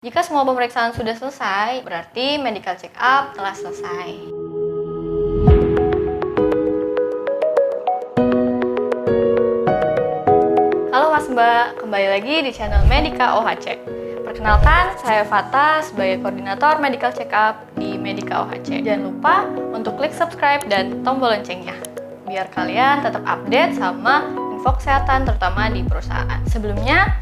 Jika semua pemeriksaan sudah selesai, berarti medical check up telah selesai. Halo Mas Mbak, kembali lagi di channel Medika OHC. Perkenalkan, saya Fata sebagai koordinator medical check up di Medika OHC. Jangan lupa untuk klik subscribe dan tombol loncengnya, biar kalian tetap update sama info kesehatan terutama di perusahaan. Sebelumnya,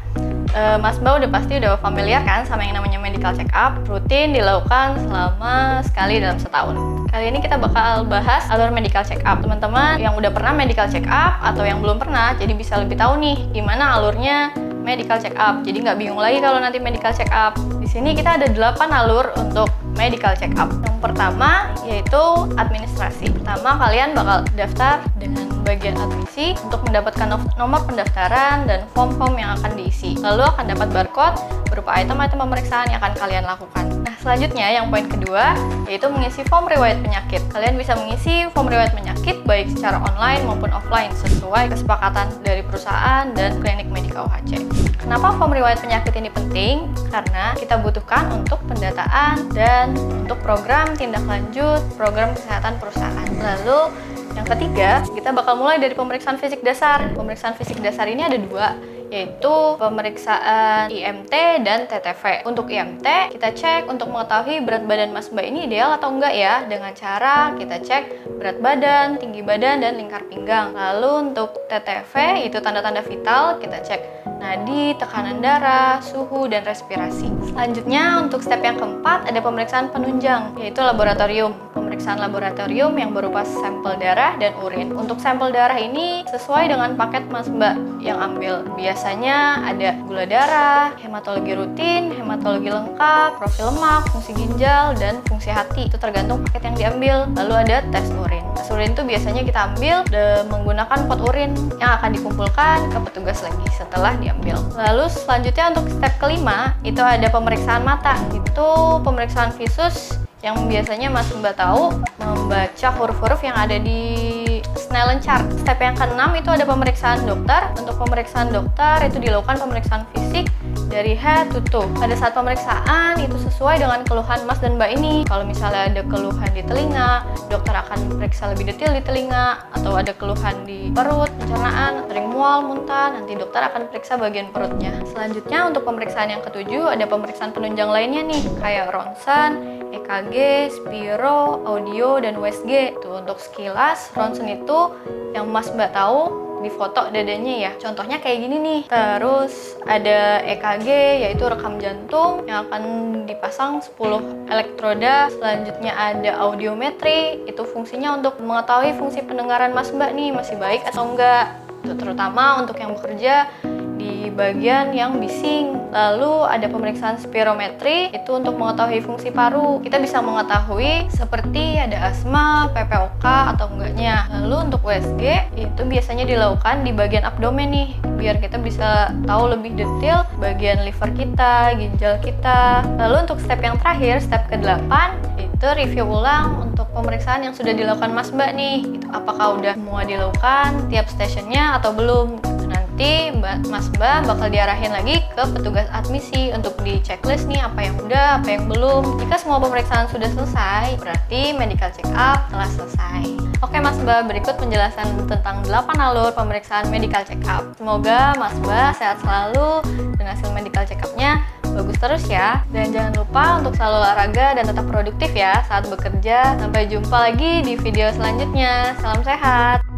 Mas Mbak udah familiar kan sama yang namanya medical check up, rutin dilakukan selama sekali dalam setahun. Kali ini kita bakal bahas alur medical check up. Teman-teman yang udah pernah medical check up atau yang belum pernah, jadi bisa lebih tahu nih gimana alurnya medical check up. Jadi nggak bingung lagi kalau nanti medical check up. Di sini kita ada 8 alur untuk medical check up. Yang pertama yaitu administrasi. Pertama kalian bakal daftar dengan bagian admisi untuk mendapatkan nomor pendaftaran dan form-form yang akan diisi. Lalu akan dapat barcode berupa item-item pemeriksaan yang akan kalian lakukan. Nah, selanjutnya yang poin kedua yaitu mengisi form riwayat penyakit. Kalian bisa mengisi form riwayat penyakit baik secara online maupun offline sesuai kesepakatan dari perusahaan dan klinik Medika OHC. Kenapa form riwayat penyakit ini penting? Karena kita butuhkan untuk pendataan dan untuk program tindak lanjut program kesehatan perusahaan. Lalu yang ketiga, kita bakal mulai dari pemeriksaan fisik dasar. Pemeriksaan fisik dasar ini ada dua, yaitu pemeriksaan IMT dan TTV. Untuk IMT, kita cek untuk mengetahui berat badan Mas Mbak ini ideal atau enggak ya, dengan cara kita cek berat badan, tinggi badan, dan lingkar pinggang. Lalu untuk TTV, itu tanda-tanda vital, kita cek nadi, tekanan darah, suhu, dan respirasi. Selanjutnya, untuk step yang keempat, ada pemeriksaan penunjang, yaitu laboratorium. Pemeriksaan laboratorium yang berupa sampel darah dan urin. Untuk sampel darah ini sesuai dengan paket Mas Mbak yang ambil. Biasanya ada gula darah, hematologi rutin, hematologi lengkap, profil lemak, fungsi ginjal, dan fungsi hati. Itu tergantung paket yang diambil. Lalu ada tes urin. Tes urin itu biasanya kita ambil menggunakan pot urin yang akan dikumpulkan ke petugas lagi setelah diambil. Lalu selanjutnya untuk step kelima itu ada pemeriksaan mata. Itu pemeriksaan visus yang biasanya Mas Mbak tahu membaca huruf-huruf yang ada di Snellen chart. Step yang keenam itu ada pemeriksaan dokter. Untuk pemeriksaan dokter itu dilakukan pemeriksaan fisik dari head to toe. Pada saat pemeriksaan itu sesuai dengan keluhan Mas dan Mbak ini. Kalau misalnya ada keluhan di telinga, dokter akan periksa lebih detail di telinga. Atau ada keluhan di perut, pencernaan, sering mual, muntah, nanti dokter akan periksa bagian perutnya. Selanjutnya untuk pemeriksaan yang ketujuh ada pemeriksaan penunjang lainnya nih, kayak ronsen, EKG, spiro, audio, dan USG. Tuh, untuk sekilas, ronsen itu yang Mas Mbak tahu di foto dadanya ya. Contohnya kayak gini nih. Terus ada EKG yaitu rekam jantung yang akan dipasang 10 elektroda. Selanjutnya ada audiometri, itu fungsinya untuk mengetahui fungsi pendengaran Mas Mbak nih masih baik atau enggak. Itu terutama untuk yang bekerja di bagian yang bising. Lalu ada pemeriksaan spirometri, itu untuk mengetahui fungsi paru. Kita bisa mengetahui seperti ada asma, PPOK atau enggaknya. Lalu untuk USG itu biasanya dilakukan di bagian abdomen nih, biar kita bisa tahu lebih detail bagian liver kita, ginjal kita. Lalu untuk step yang terakhir, step ke-8 itu review ulang untuk pemeriksaan yang sudah dilakukan Mas Mbak nih. Gitu. Apakah udah semua dilakukan tiap stasiunnya atau belum? Nanti Mas Mbak bakal diarahin lagi ke petugas admisi untuk di checklist nih apa yang udah, apa yang belum. Jika semua pemeriksaan sudah selesai, berarti medical check up telah selesai. Oke Mas Mbak, berikut penjelasan tentang 8 alur pemeriksaan medical check up. Semoga Mas Mbak sehat selalu dan hasil medical check up-nya bagus terus ya. Dan jangan lupa untuk selalu olahraga dan tetap produktif ya saat bekerja. Sampai jumpa lagi di video selanjutnya. Salam sehat!